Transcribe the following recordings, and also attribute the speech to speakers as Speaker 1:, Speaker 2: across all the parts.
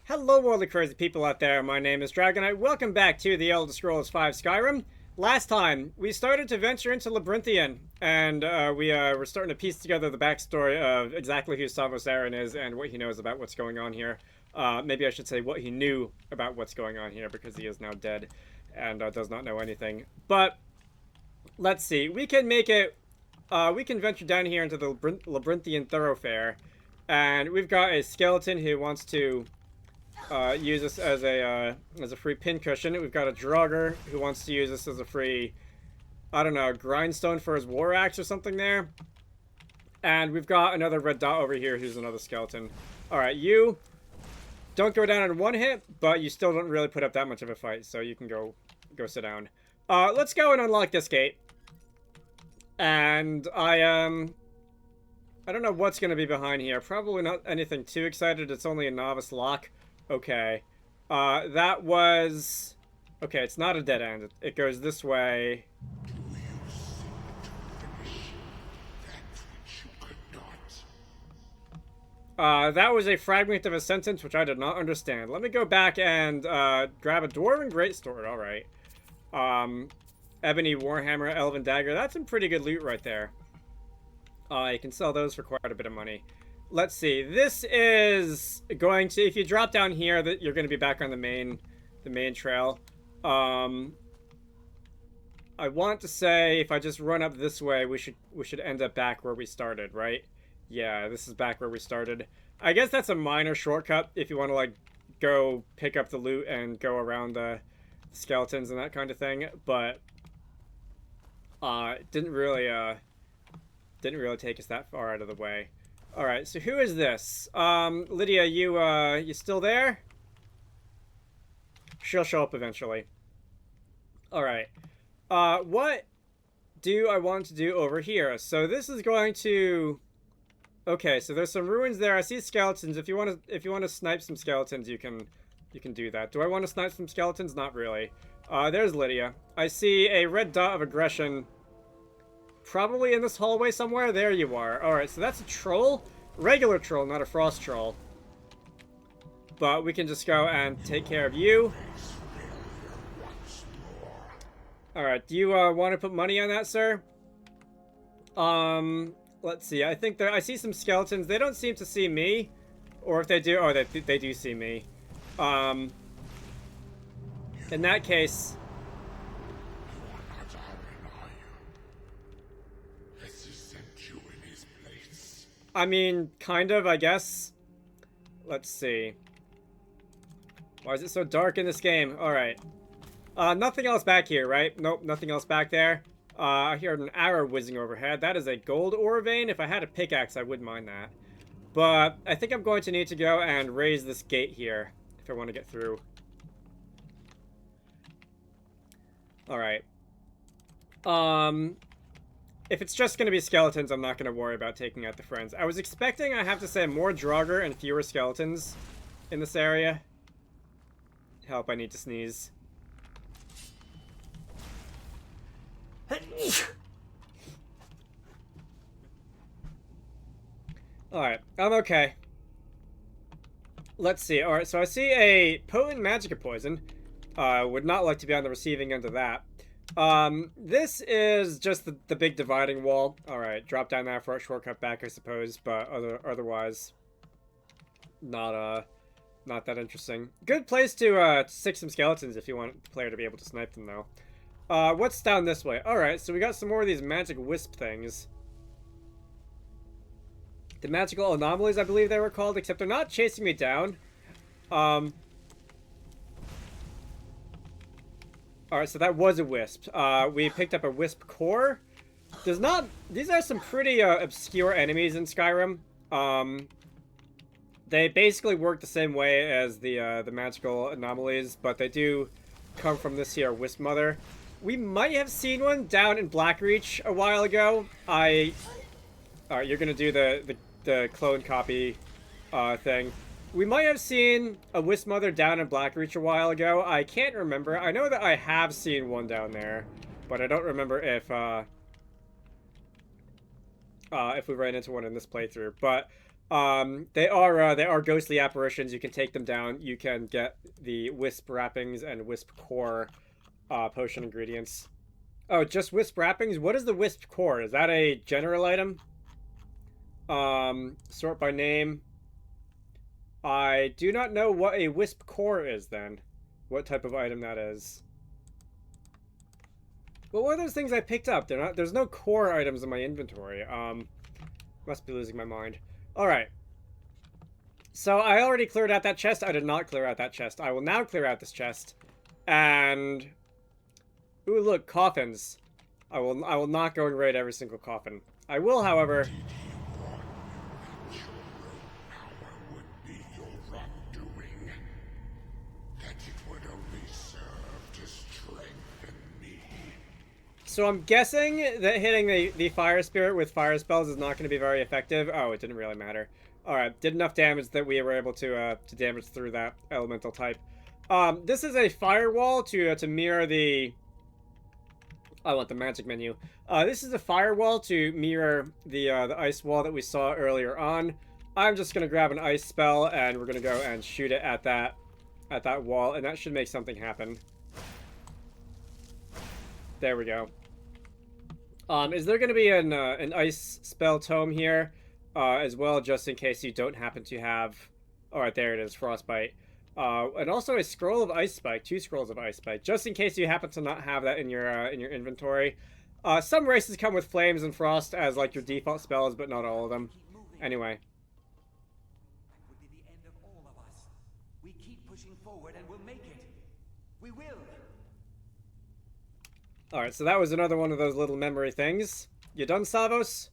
Speaker 1: Hello, worldly crazy people out there. My name is Dragonite. Welcome back to the Elder Scrolls V Skyrim. Last time, we started to venture into Labyrinthian, and we were starting to piece together the backstory of exactly who Savos Aaron is and what he knows about what's going on here. Maybe I should say what he knew about what's going on here, because he is now dead and does not know anything. But, let's see. We can make it... we can venture down here into the Labyrinthian thoroughfare, and we've got a skeleton who wants to... use this as a free pincushion. We've got a Draugr who wants to use this as a free, I don't know, grindstone for his war axe or something there. And we've got another red dot over here who's another skeleton. Alright, you don't go down in one hit, but you still don't really put up that much of a fight, so you can go sit down. Let's go and unlock this gate. And I don't know what's going to be behind here. Probably not anything too excited. It's only a novice lock. Okay. That was... Okay, it's not a dead end. It goes this way. That was a fragment of a sentence which I did not understand. Let me go back and grab a Dwarven Greatsword. Alright. Ebony Warhammer, Elven Dagger. That's some pretty good loot right there. You can sell those for quite a bit of money. Let's see. This is going to, if you drop down here, that you're going to be back on the main trail. I want to say if I just run up this way, we should end up back where we started, right? Yeah, this is back where we started. I guess that's a minor shortcut if you want to like go pick up the loot and go around the skeletons and that kind of thing, but it didn't really take us that far out of the way. Alright, so who is this? Lydia, you still there? She'll show up eventually. Alright. What do I want to do over here? So this is going to... Okay, so there's some ruins there. I see skeletons. If you want to snipe some skeletons, you can do that. Do I want to snipe some skeletons? Not really. There's Lydia. I see a red dot of aggression. Probably in this hallway somewhere. There you are. Alright, so that's a troll. Regular troll, not a frost troll. But we can just go and take care of you. Alright, do you want to put money on that, sir? Let's see. I think I see some skeletons. They don't seem to see me. Or if they do... Oh, they do see me. In that case... I mean, kind of, I guess. Let's see. Why is it so dark in this game? Alright. Nothing else back here, right? Nope, nothing else back there. I heard an arrow whizzing overhead. That is a gold ore vein. If I had a pickaxe, I wouldn't mind that. But I think I'm going to need to go and raise this gate here if I want to get through. Alright. If it's just going to be skeletons, I'm not going to worry about taking out the friends. I was expecting, I have to say, more Draugr and fewer skeletons in this area. Help, I need to sneeze. Alright, I'm okay. Let's see. Alright, so I see a potent magic poison. Would not like to be on the receiving end of that. This is just the big dividing wall. Alright, drop down there for a shortcut back, I suppose, but otherwise, not that interesting. Good place to stick some skeletons if you want the player to be able to snipe them, though. What's down this way? Alright, so we got some more of these magic wisp things. The magical anomalies, I believe they were called, except they're not chasing me down. Alright, so that was a wisp. We picked up a wisp core. These are some pretty obscure enemies in Skyrim. They basically work the same way as the magical anomalies, but they do come from this here wisp mother. We might have seen one down in Blackreach a while ago. Alright, you're gonna do the clone copy thing. We might have seen a Wisp Mother down in Blackreach a while ago. I can't remember. I know that I have seen one down there, but I don't remember if we ran into one in this playthrough. But They are ghostly apparitions. You can take them down. You can get the wisp wrappings and wisp core potion ingredients. Oh, just wisp wrappings? What is the wisp core? Is that a general item? Sort by name. I do not know what a wisp core is then. What type of item that is. Well, what are those things I picked up? There's no core items in my inventory. Must be losing my mind. Alright. So I already cleared out that chest. I did not clear out that chest. I will now clear out this chest. And ooh, look, coffins. I will not go and raid every single coffin. I will, however, so I'm guessing that hitting the fire spirit with fire spells is not going to be very effective. Oh, it didn't really matter. Alright, did enough damage that we were able to damage through that elemental type. This is a firewall to mirror the... I want the magic menu. This is a firewall to mirror the ice wall that we saw earlier on. I'm just going to grab an ice spell, and we're going to go and shoot it at that wall, and that should make something happen. There we go. Is there going to be an ice spell tome here as well, just in case you don't happen to have... Alright, there it is, Frostbite. And also a scroll of Ice Spike, 2 scrolls of Ice Spike, just in case you happen to not have that in your inventory. Some races come with Flames and Frost as like your default spells, but not all of them. Anyway.
Speaker 2: That would be the end of all of us. We keep pushing forward and we'll make it. We will.
Speaker 1: Alright, so that was another one of those little memory things. You done, Savos?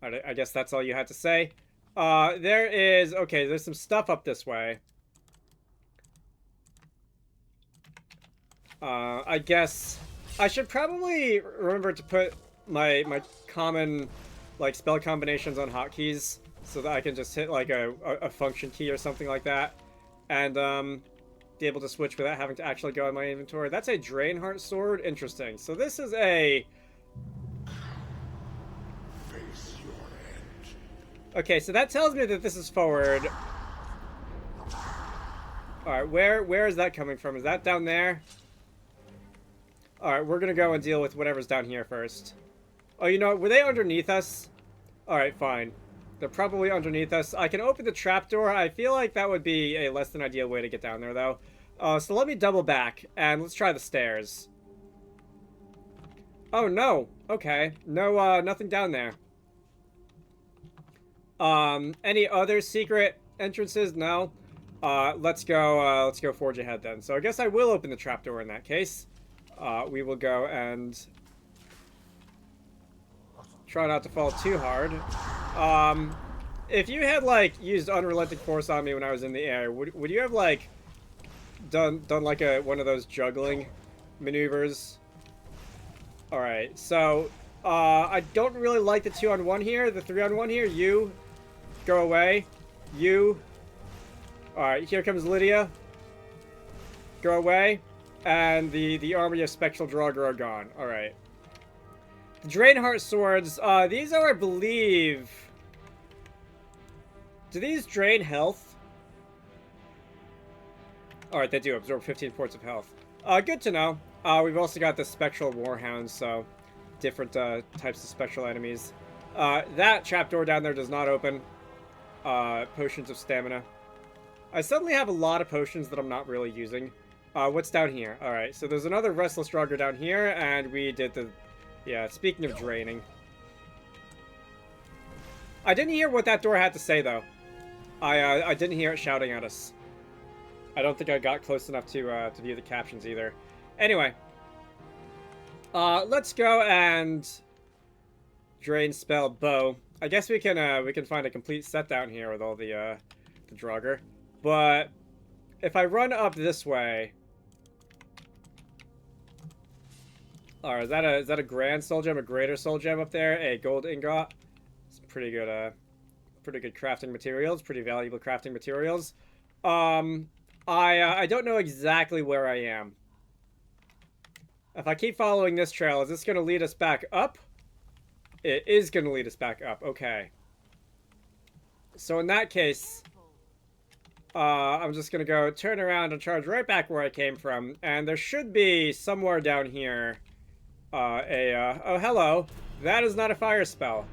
Speaker 1: Alright, I guess that's all you had to say. There is... Okay, there's some stuff up this way. I guess... I should probably remember to put my common, like, spell combinations on hotkeys, so that I can just hit, like, a function key or something like that. And, be able to switch without having to actually go in my inventory. That's a Drainheart sword? Interesting. So this is a... Okay, so that tells me that this is forward. Alright, where is that coming from? Is that down there? Alright, we're gonna go and deal with whatever's down here first. Oh, you know what? Were they underneath us? Alright, fine. They're probably underneath us. I can open the trapdoor. I feel like that would be a less than ideal way to get down there, though. So let me double back, and let's try the stairs. Oh, no. Okay. No, nothing down there. Any other secret entrances? No. Let's go forge ahead then. So I guess I will open the trapdoor in that case. We will go and try not to fall too hard. If you had, like, used Unrelenting Force on me when I was in the air, would you have, like, done like one of those juggling maneuvers? Alright, so, I don't really like the 2-on-1 here, the 3-on-1 here. You, go away. You. Alright, here comes Lydia. Go away. And the army of Spectral Draugr are gone. Alright. The Drainheart swords, these are, I believe... Do these drain health? Alright, they do absorb 15 points of health. Good to know. We've also got the Spectral Warhounds, so different types of spectral enemies. That trapdoor down there does not open. Potions of stamina. I suddenly have a lot of potions that I'm not really using. What's down here? Alright, so there's another Restless Draugr down here, and we did the... Yeah, speaking of draining. I didn't hear what that door had to say, though. I didn't hear it shouting at us. I don't think I got close enough to view the captions either. Anyway. Let's go and... Drain spell bow. I guess we can find a complete set down here with all the Draugr. But if I run up this way... Alright, is that a grand soul gem, a greater soul gem up there? A gold ingot? It's pretty good crafting materials, pretty valuable crafting materials. I don't know exactly where I am. If I keep following this trail, is this going to lead us back up? It is going to lead us back up, okay. So in that case, I'm just gonna go turn around and charge right back where I came from. And there should be somewhere down here oh, hello. That is not a fire spell.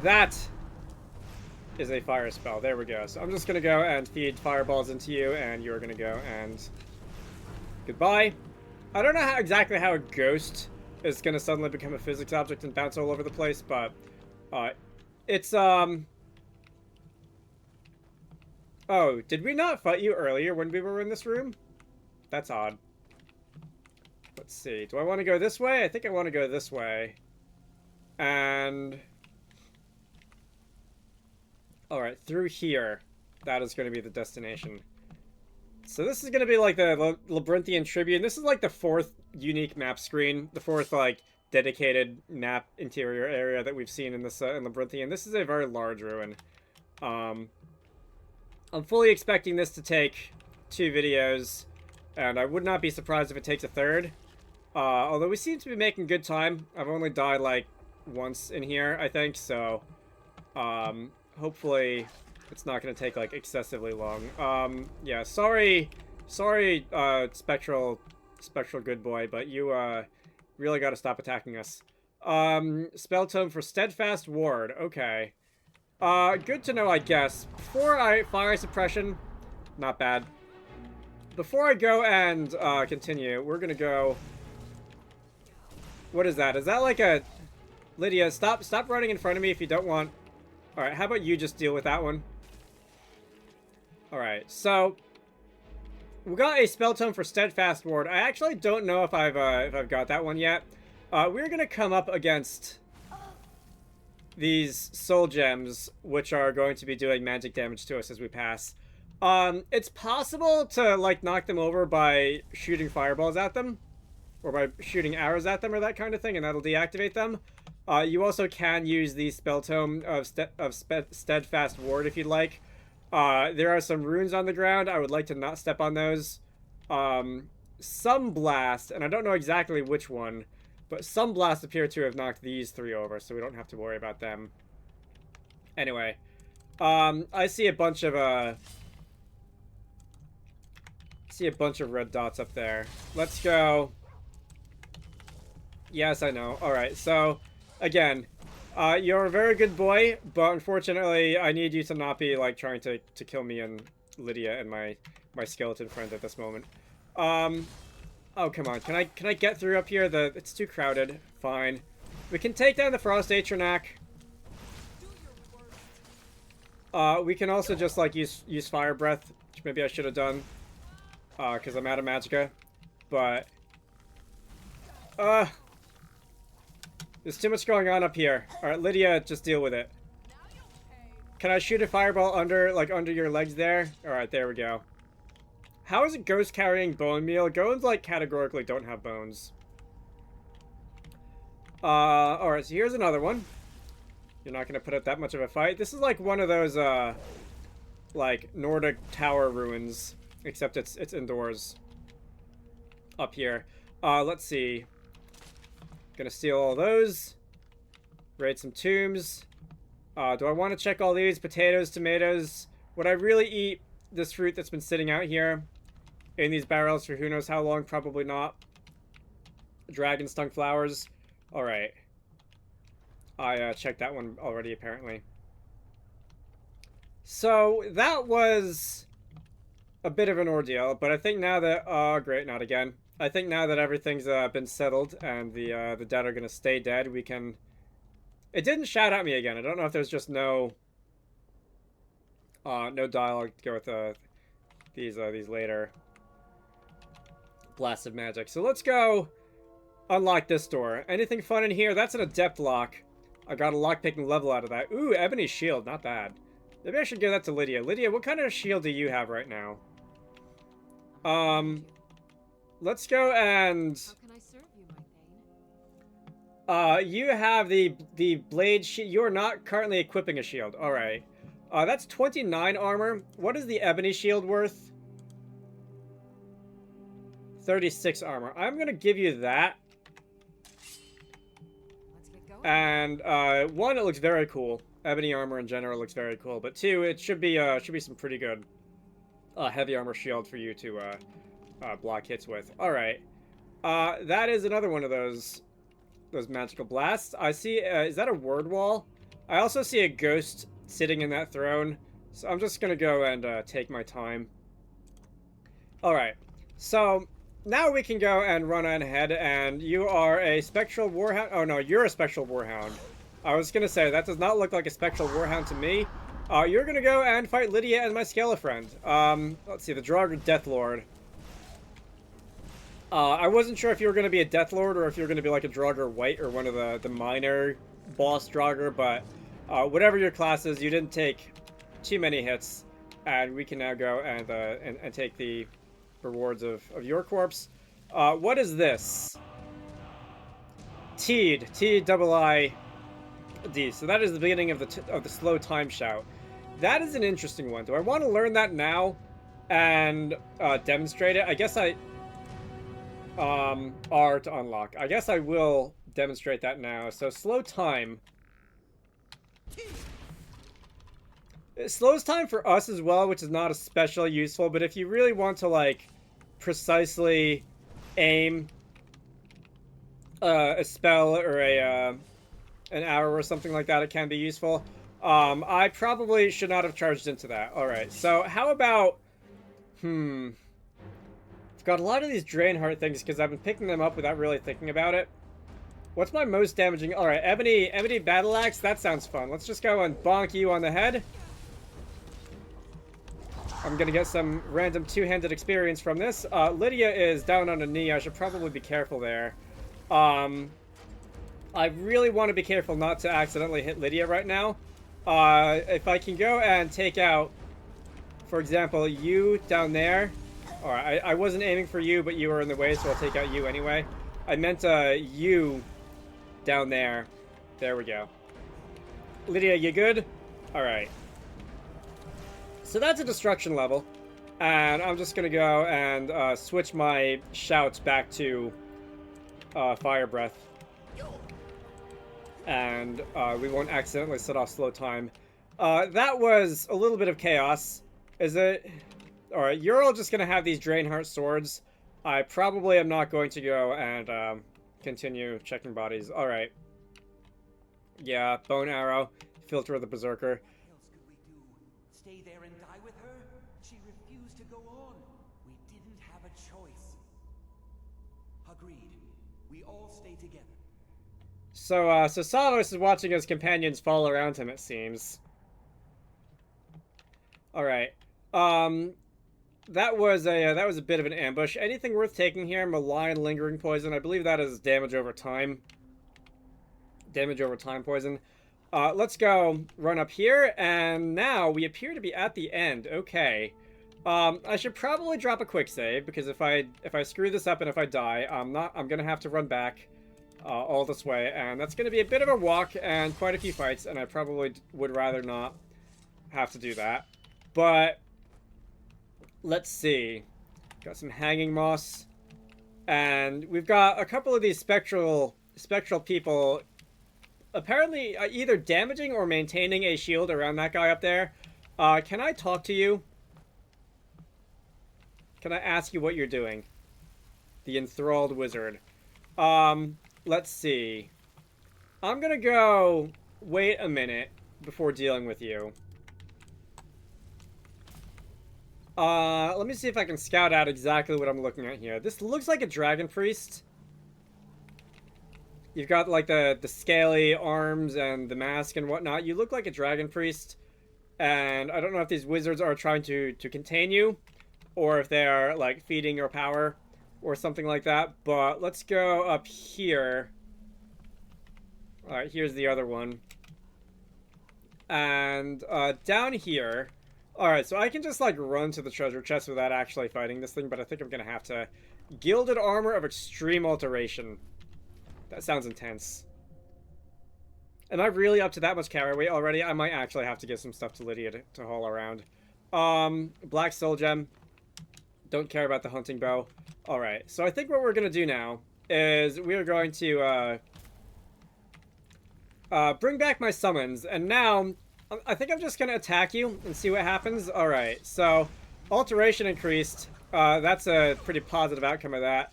Speaker 1: That is a fire spell. There we go. So I'm just gonna go and feed fireballs into you, and you're gonna go and goodbye. I don't know exactly how a ghost is gonna suddenly become a physics object and bounce all over the place, but it's oh, did we not fight you earlier when we were in this room? That's odd. Let's see. Do I want to go this way? I think I want to go this way. And alright, through here. That is going to be the destination. So this is going to be like the Labyrinthian Tribune. This is like the 4th unique map screen. The 4th, like, dedicated map interior area that we've seen in this in Labyrinthian. This is a very large ruin. I'm fully expecting this to take 2 videos. And I would not be surprised if it takes a 3rd. Although we seem to be making good time. I've only died, like, once in here, I think. So, hopefully it's not going to take, like, excessively long. Yeah, sorry, Spectral Good Boy, but you, really got to stop attacking us. Spell tome for Steadfast Ward. Okay. Good to know, I guess. Fire Suppression, not bad. Before I go and, continue, we're gonna go... What is that? Is that like a... Lydia, stop running in front of me if you don't want... Alright, how about you just deal with that one? Alright, so... We got a spell tome for Steadfast Ward. I actually don't know if I've got that one yet. We're gonna come up against these soul gems, which are going to be doing magic damage to us as we pass. It's possible to, like, knock them over by shooting fireballs at them, or by shooting arrows at them, or that kind of thing, and that'll deactivate them. You also can use the spell tome of Steadfast Ward if you'd like. There are some runes on the ground. I would like to not step on those. Some blast, and I don't know exactly which one, but some blast appear to have knocked these 3 over, so we don't have to worry about them. Anyway, I see a bunch of red dots up there. Let's go. Yes, I know. Alright, so, again, you're a very good boy, but unfortunately, I need you to not be, like, trying to kill me and Lydia and my skeleton friend at this moment. Oh, come on. Can I get through up here? It's too crowded. Fine. We can take down the Frost Atronak. We can also just, like, use Fire Breath, which maybe I should have done. Because I'm out of Magicka. But... there's too much going on up here. Alright, Lydia, just deal with it. Can I shoot a fireball under your legs there? Alright, there we go. How is a ghost carrying bone meal? Golems, like, categorically don't have bones. Alright, so here's another one. You're not gonna put up that much of a fight. This is like one of those, like, Nordic tower ruins. Except it's indoors. Up here. Let's see. Gonna steal all those. Raid some tombs. Do I want to check all these? Potatoes, tomatoes. Would I really eat this fruit that's been sitting out here in these barrels for who knows how long? Probably not. Dragon stung flowers. Alright. I checked that one already, apparently. So, that was a bit of an ordeal, but I think now that... Oh, great, not again. I think now that everything's been settled and the dead are gonna stay dead, we can... It didn't shout at me again. I don't know if there's just no dialogue to go with these later blasts of magic. So let's go unlock this door. Anything fun in here? That's an adept lock. I got a lockpicking level out of that. Ooh, ebony shield, not bad. Maybe I should give that to Lydia. Lydia, what kind of shield do you have right now? Let's go and...
Speaker 3: How can I serve you, my thane?
Speaker 1: You have the blade shield. You're not currently equipping a shield. Alright. That's 29 armor. What is the ebony shield worth? 36 armor. I'm gonna give you that.
Speaker 3: Let's get going.
Speaker 1: And, one, it looks very cool. Ebony armor in general looks very cool, but 2, it should be some pretty good heavy armor shield for you to block hits with. All right, that is another one of those magical blasts. I see. Is that a word wall? I also see a ghost sitting in that throne, so I'm just gonna go and take my time. All right, so now we can go and run on ahead, and you are a spectral warhound. Oh no, you're a spectral warhound. I was gonna say that does not look like a spectral warhound to me. You're gonna go and fight Lydia and my Scala friend. Let's see, the Draugr Deathlord. I wasn't sure if you were gonna be a Deathlord or if you were gonna be like a Draugr White or one of the minor boss Draugr, but whatever your class is, you didn't take too many hits, and we can now go and take the rewards of your corpse. What is this? Teed, T-double-I-D. So that is the beginning of the slow time shout. That is an interesting one. Do I want to learn that now and demonstrate it? I guess R to unlock. I guess I will demonstrate that now. So slow time. It slows time for us as well, which is not especially useful, but if you really want to, like, precisely aim a spell or an arrow or something like that, it can be useful. I probably should not have charged into that. Alright, so how about... I've got a lot of these Drain Heart things because I've been picking them up without really thinking about it. What's my most damaging... Alright, Ebony Battle Axe, that sounds fun. Let's just go and bonk you on the head. I'm gonna get some random two-handed experience from this. Lydia is down on a knee. I should probably be careful there. I really want to be careful not to accidentally hit Lydia right now. If I can go and take out, for example, you down there. Alright, I wasn't aiming for you, but you were in the way, so I'll take out you anyway. I meant you down there. There we go. Lydia, you good? Alright. So that's a destruction level, and I'm just gonna go and switch my shouts back to fire breath, and we won't accidentally set off slow time. That was a little bit of chaos. Is it? Alright, you're all just gonna have these Drainheart swords. I probably am not going to go and continue checking bodies. Alright. Yeah, bone arrow, filter of the berserker.
Speaker 2: Stay there and die with her? She refused to go on. We didn't have a choice. Agreed. We all stay together.
Speaker 1: So, so Salos is watching his companions fall around him, it seems. Alright. That was a bit of an ambush. Anything worth taking here? Malign Lingering Poison. I believe that is damage over time. Damage over time poison. Let's go run up here, and now we appear to be at the end. Okay. I should probably drop a quick save, because if I screw this up and if I die, I'm gonna have to run back all this way, and that's gonna be a bit of a walk and quite a few fights, and I probably would rather not have to do that. But let's see. Got some hanging moss, and we've got a couple of these spectral people apparently either damaging or maintaining a shield around that guy up there. Can I talk to you? Can I ask you what you're doing? The enthralled wizard. Let's see. I'm gonna go wait a minute before dealing with you. Let me see if I can scout out exactly what I'm looking at here. This looks like a dragon priest. You've got, like, the scaly arms and the mask and whatnot. You look like a dragon priest. And I don't know if these wizards are trying to contain you, or if they are, like, feeding your power or something like that. But let's go up here. Alright, here's the other one. And down here. Alright, so I can just, like, run to the treasure chest without actually fighting this thing, but I think I'm gonna have to. Gilded Armor of Extreme Alteration. That sounds intense. Am I really up to that much carry weight already? I might actually have to give some stuff to Lydia to haul around. Black Soul Gem. Don't care about the hunting bow. Alright, so I think what we're gonna do now is we are going to, bring back my summons, and now I think I'm just gonna attack you and see what happens. All right, so alteration increased. That's a pretty positive outcome of that.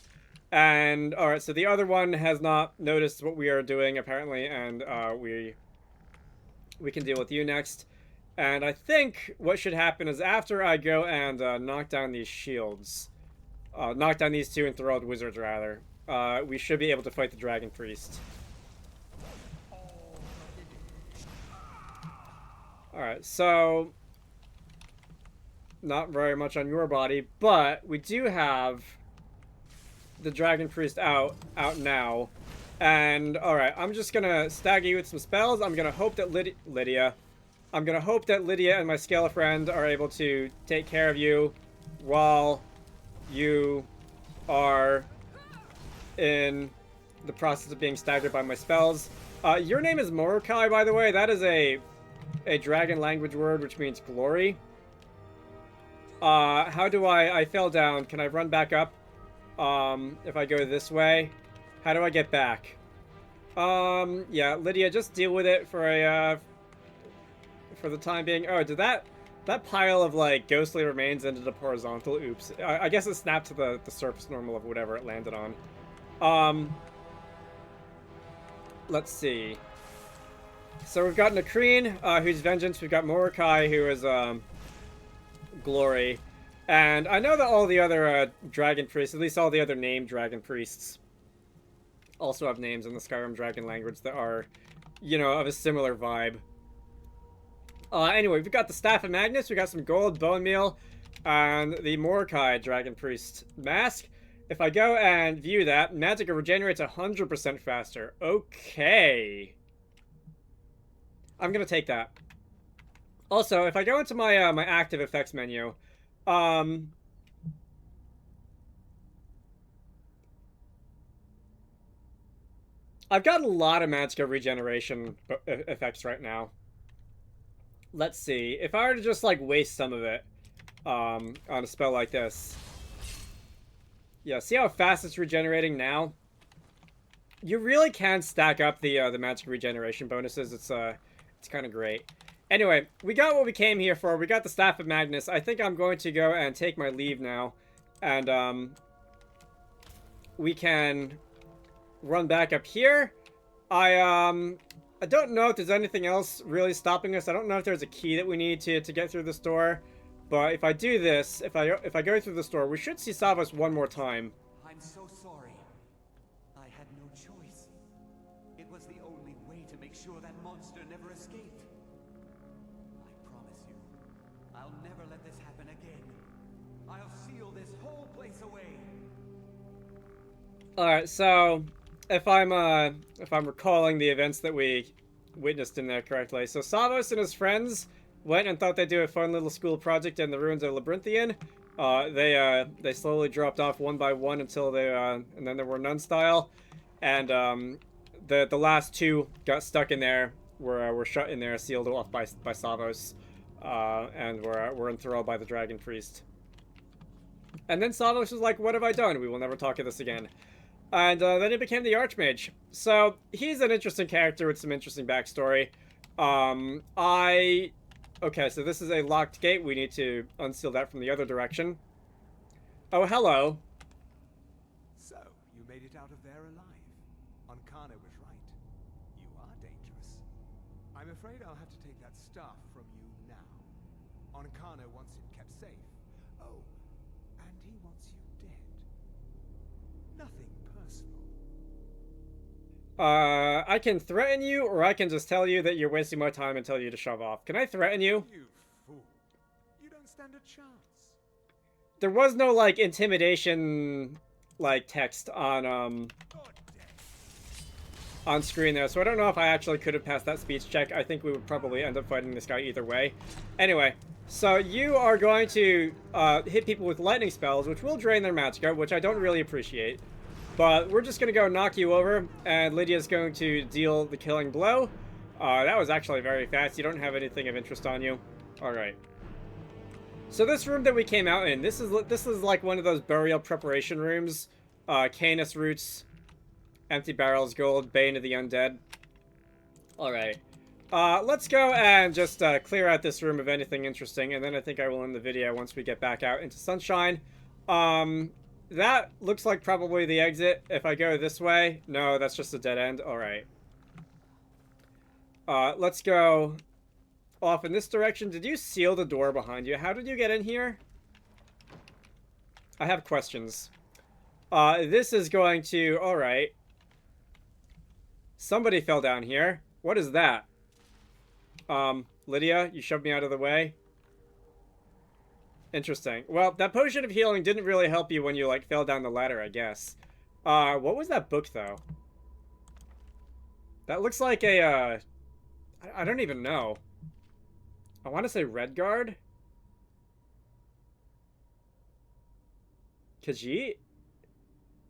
Speaker 1: And all right, so the other one has not noticed what we are doing apparently, and we can deal with you next. And I think what should happen is after I go and knock down these shields, knock down these two enthralled wizards rather, we should be able to fight the dragon priest. Alright, so not very much on your body, but we do have the dragon priest out now. And alright, I'm just gonna stagger you with some spells. I'm gonna hope that Lydia and my Scale friend are able to take care of you while you are in the process of being staggered by my spells. Your name is Morokai, by the way. That is a dragon language word, which means glory. How do I fell down. Can I run back up? If I go this way, how do I get back? Yeah, Lydia, just deal with it for the time being. Oh, did that pile of, like, ghostly remains ended up horizontal? Oops. I guess it snapped to the surface normal of whatever it landed on. Let's see. So we've got Nakreen, who's Vengeance. We've got Morokai, who is, Glory. And I know that all the other, Dragon Priests, at least all the other named Dragon Priests, also have names in the Skyrim Dragon language that are, you know, of a similar vibe. Anyway, we've got the Staff of Magnus, we got some gold, bone meal, and the Morokai Dragon Priest mask. If I go and view that, magic regenerates 100% faster. Okay. I'm gonna take that. Also, if I go into my my active effects menu, I've got a lot of magic regeneration effects right now. Let's see. If I were to just, like, waste some of it on a spell like this. Yeah, see how fast it's regenerating now? You really can stack up the magic regeneration bonuses. It's kind of great. Anyway, we got what we came here for. We got the Staff of Magnus. I think I'm going to go and take my leave now. And we can run back up here. I don't know if there's anything else really stopping us. I don't know if there's a key that we need to get through this door. But if I do this, if I go through this door, we should see Savos one more time.
Speaker 2: I'm so sorry. I had no choice. It was the only way to make sure that monster never escaped. I promise you, I'll never let this happen again. I'll seal this whole place away.
Speaker 1: Alright, so if I'm recalling the events that we witnessed in there correctly. So Savos and his friends went and thought they'd do a fun little school project in the ruins of Labyrinthian. They slowly dropped off one by one until they and then there were none style, and the last two got stuck in there, were shut in there, sealed off by Savos, and were enthralled by the dragon priest. And then Savos was like, "What have I done? We will never talk of this again." And then he became the Archmage. So he's an interesting character with some interesting backstory. Okay, so this is a locked gate. We need to unseal that from the other direction. Oh, hello.
Speaker 3: So, you made it out of there alive. Ankana was right. You are dangerous. I'm afraid I'll have to take that staff from you now. Ankana wants it kept safe. Oh, and he wants you dead. Nothing personal.
Speaker 1: I can threaten you, or I can just tell you that you're wasting my time and tell you to shove off. Can I threaten you?
Speaker 3: You fool. You don't stand a chance.
Speaker 1: There was no, like, intimidation, like, text on screen there, so I don't know if I actually could have passed that speech check. I think we would probably end up fighting this guy either way. Anyway, so you are going to hit people with lightning spells, which will drain their magicka, which I don't really appreciate. But we're just going to go knock you over, and Lydia's going to deal the killing blow. That was actually very fast. You don't have anything of interest on you. Alright. So this room that we came out in, this is like one of those burial preparation rooms. Canis roots, empty barrels, gold, bane of the undead. Alright. Let's go and just clear out this room of anything interesting, and then I think I will end the video once we get back out into sunshine. That looks like probably the exit. If I go this way, no, that's just a dead end. Alright. Let's go off in this direction. Did you seal the door behind you? How did you get in here? I have questions. This is going to... Alright. Somebody fell down here. What is that? Lydia, you shoved me out of the way. Interesting. Well, that potion of healing didn't really help you when you, like, fell down the ladder, I guess. What was that book, though? That looks like a, I don't even know. I want to say Redguard? Khajiit?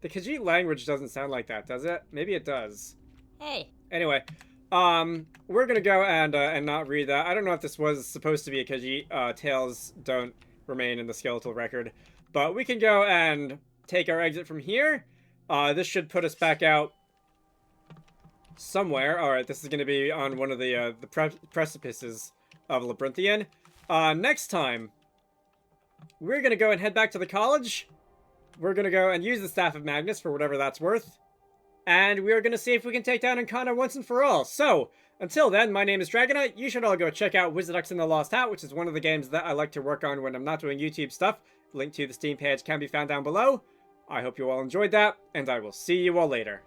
Speaker 1: The Khajiit language doesn't sound like that, does it? Maybe it does.
Speaker 4: Hey.
Speaker 1: Anyway, we're gonna go and not read that. I don't know if this was supposed to be a Khajiit. Tales don't remain in the skeletal record. But we can go and take our exit from here. This should put us back out somewhere. Alright, this is gonna be on one of the precipices of Labyrinthian. Next time, we're gonna go and head back to the college. We're gonna go and use the Staff of Magnus for whatever that's worth. And we are going to see if we can take down Ancana once and for all. So, until then, my name is Dragonite. You should all go check out Wizarducks and the Lost Hat, which is one of the games that I like to work on when I'm not doing YouTube stuff. Link to the Steam page can be found down below. I hope you all enjoyed that, and I will see you all later.